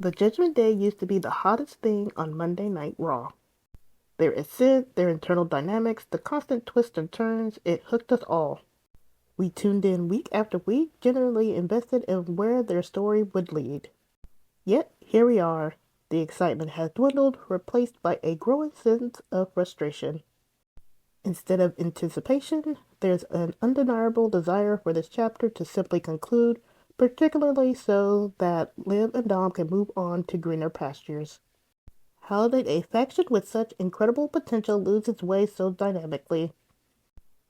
The Judgment Day used to be the hottest thing on Monday Night Raw. Their ascent, their internal dynamics, the constant twists and turns, it hooked us all. We tuned in week after week, generally invested in where their story would lead. Yet, here we are. The excitement has dwindled, replaced by a growing sense of frustration. Instead of anticipation, there's an undeniable desire for this chapter to simply conclude, particularly so that Liv and Dom can move on to greener pastures. How did a faction with such incredible potential lose its way so dynamically?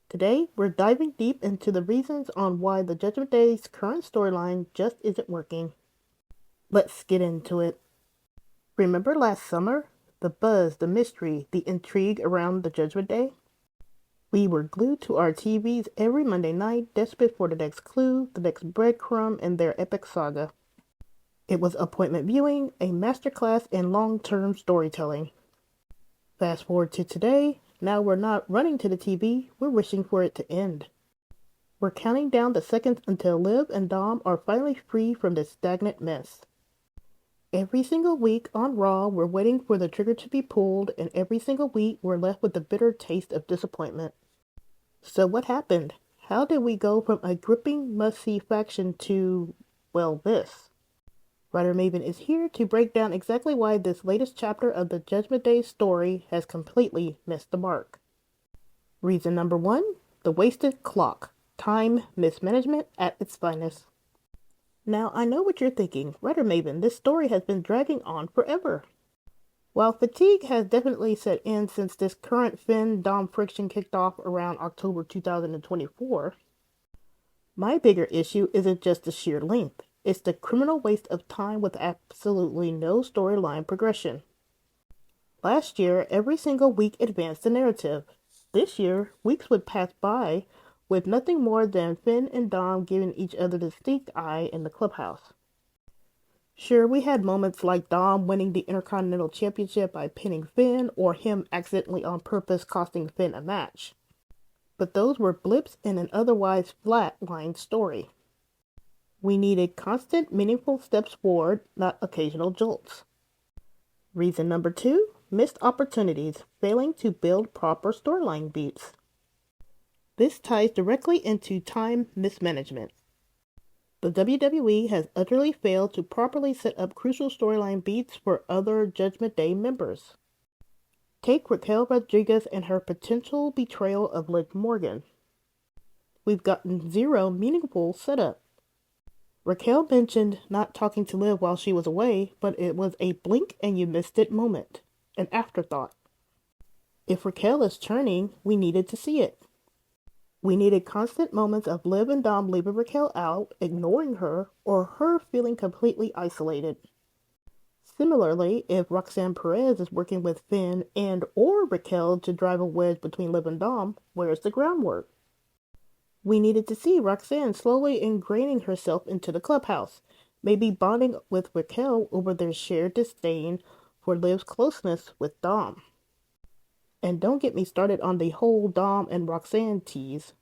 Today, we're diving deep into the reasons on why the Judgment Day's current storyline just isn't working. Let's get into it. Remember last summer? The buzz, the mystery, the intrigue around the Judgment Day? We were glued to our TVs every Monday night, desperate for the next clue, the next breadcrumb in their epic saga. It was appointment viewing, a masterclass in long-term storytelling. Fast forward to today, now we're not running to the TV, we're wishing for it to end. We're counting down the seconds until Liv and Dom are finally free from this stagnant mess. Every single week on Raw, we're waiting for the trigger to be pulled, and every single week we're left with the bitter taste of disappointment. So what happened? How did we go from a gripping must-see faction to, well, this? WriterMaven is here to break down exactly why this latest chapter of the Judgment Day story has completely missed the mark. Reason number 1, the wasted clock. Time mismanagement at its finest. Now, I know what you're thinking. WriterMaven, this story has been dragging on forever. While fatigue has definitely set in since this current Finn-Dom friction kicked off around October 2024, my bigger issue isn't just the sheer length. It's the criminal waste of time with absolutely no storyline progression. Last year, every single week advanced the narrative. This year, weeks would pass by with nothing more than Finn and Dom giving each other the stink eye in the clubhouse. Sure, we had moments like Dom winning the Intercontinental Championship by pinning Finn, or him accidentally on purpose costing Finn a match. But those were blips in an otherwise flat-lined story. We needed constant, meaningful steps forward, not occasional jolts. Reason number 2, missed opportunities, failing to build proper storyline beats. This ties directly into time mismanagement. The WWE has utterly failed to properly set up crucial storyline beats for other Judgment Day members. Take Raquel Rodriguez and her potential betrayal of Liv Morgan. We've gotten zero meaningful setup. Raquel mentioned not talking to Liv while she was away, but it was a blink and you missed it moment, an afterthought. If Raquel is turning, we needed to see it. We needed constant moments of Liv and Dom leaving Raquel out, ignoring her, or her feeling completely isolated. Similarly, if Roxanne Perez is working with Finn and or Raquel to drive a wedge between Liv and Dom, where's the groundwork? We needed to see Roxanne slowly ingraining herself into the clubhouse, maybe bonding with Raquel over their shared disdain for Liv's closeness with Dom. And don't get me started on the whole Dom and Roxanne tease.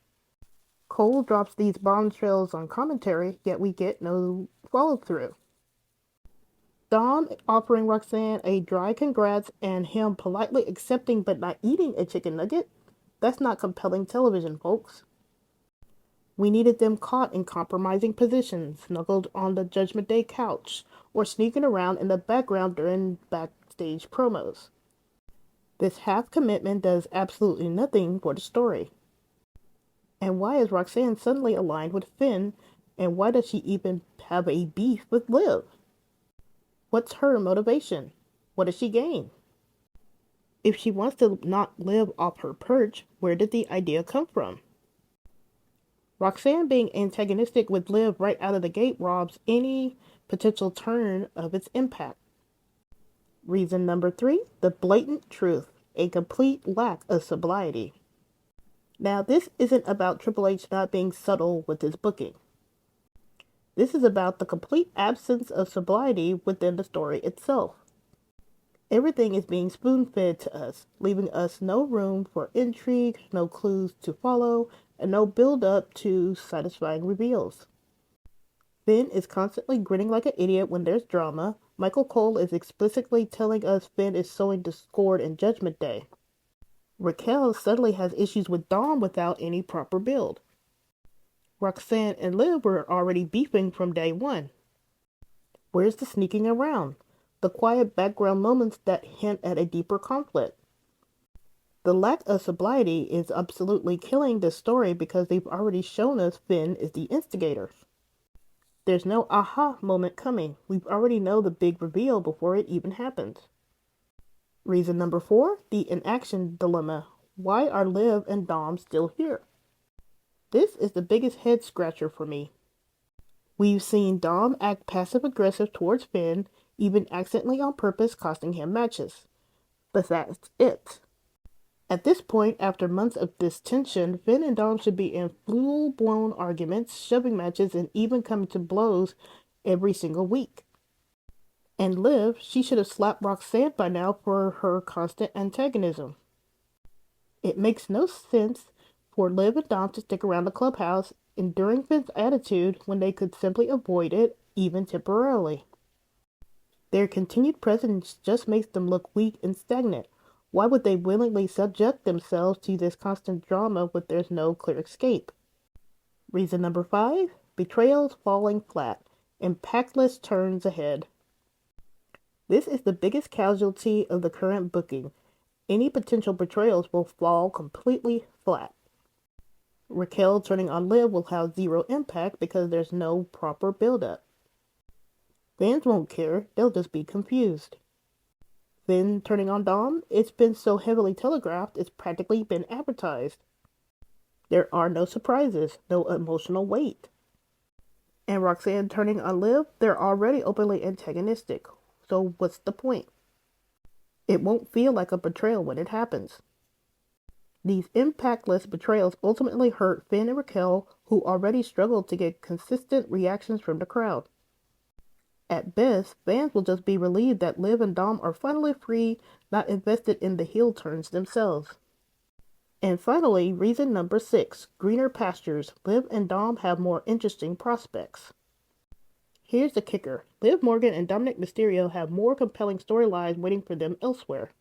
Cole drops these bombshells on commentary, yet we get no follow-through. Dom offering Roxanne a dry congrats and him politely accepting but not eating a chicken nugget? That's not compelling television, folks. We needed them caught in compromising positions, snuggled on the Judgment Day couch, or sneaking around in the background during backstage promos. This half-commitment does absolutely nothing for the story. And why is Roxanne suddenly aligned with Finn, and why does she even have a beef with Liv? What's her motivation? What does she gain? If she wants to knock Liv off her perch, where did the idea come from? Roxanne being antagonistic with Liv right out of the gate robs any potential turn of its impact. Reason number 3, the blatant truth, a complete lack of sobriety. Now, this isn't about Triple H not being subtle with his booking. This is about the complete absence of sobriety within the story itself. Everything is being spoon-fed to us, leaving us no room for intrigue, no clues to follow, and no build-up to satisfying reveals. Finn is constantly grinning like an idiot when there's drama, Michael Cole is explicitly telling us Finn is sowing discord in Judgment Day. Raquel suddenly has issues with Dom without any proper build. Roxanne and Liv were already beefing from day one. Where's the sneaking around? The quiet background moments that hint at a deeper conflict. The lack of sobriety is absolutely killing this story because they've already shown us Finn is the instigator. There's no aha moment coming. We already know the big reveal before it even happens. Reason number 4, the inaction dilemma. Why are Liv and Dom still here? This is the biggest head scratcher for me. We've seen Dom act passive-aggressive towards Finn, even accidentally on purpose costing him matches. But that's it. At this point, after months of this tension, Finn and Dom should be in full-blown arguments, shoving matches, and even coming to blows every single week. And Liv, she should have slapped Roxanne by now for her constant antagonism. It makes no sense for Liv and Dom to stick around the clubhouse, enduring Finn's attitude when they could simply avoid it, even temporarily. Their continued presence just makes them look weak and stagnant. Why would they willingly subject themselves to this constant drama when there's no clear escape? Reason number 5, betrayals falling flat, impactless turns ahead. This is the biggest casualty of the current booking. Any potential betrayals will fall completely flat. Raquel turning on Liv will have zero impact because there's no proper build-up. Fans won't care, they'll just be confused. Finn turning on Dom, it's been so heavily telegraphed, it's practically been advertised. There are no surprises, no emotional weight. And Roxanne turning on Liv, they're already openly antagonistic, so what's the point? It won't feel like a betrayal when it happens. These impactless betrayals ultimately hurt Finn and Raquel, who already struggled to get consistent reactions from the crowd. At best, fans will just be relieved that Liv and Dom are finally free, not invested in the heel turns themselves. And finally, reason number 6, greener pastures. Liv and Dom have more interesting prospects. Here's the kicker. Liv Morgan and Dominik Mysterio have more compelling storylines waiting for them elsewhere.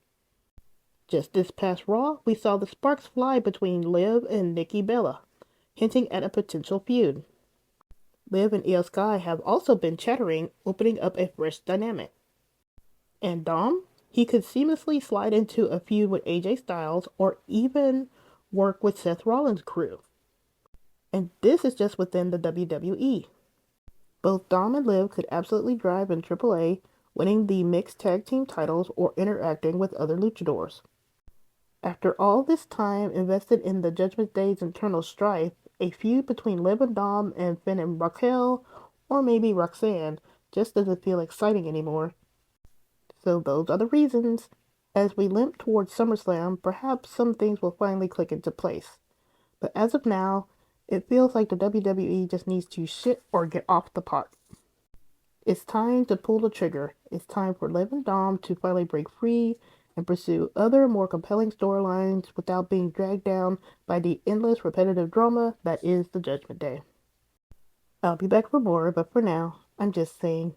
Just this past Raw, we saw the sparks fly between Liv and Nikki Bella, hinting at a potential feud. Liv and Io Sky have also been chattering, opening up a fresh dynamic. And Dom? He could seamlessly slide into a feud with AJ Styles or even work with Seth Rollins' crew. And this is just within the WWE. Both Dom and Liv could absolutely drive in AAA, winning the mixed tag team titles or interacting with other luchadors. After all this time invested in the Judgment Day's internal strife, a feud between Liv and Dom and Finn and Raquel, or maybe Roxanne, just doesn't feel exciting anymore. So those are the reasons. As we limp towards SummerSlam, perhaps some things will finally click into place. But as of now, it feels like the WWE just needs to shit or get off the pot. It's time to pull the trigger. It's time for Liv and Dom to finally break free and pursue other more compelling storylines without being dragged down by the endless repetitive drama that is the Judgment Day. I'll be back for more, but for now, I'm just saying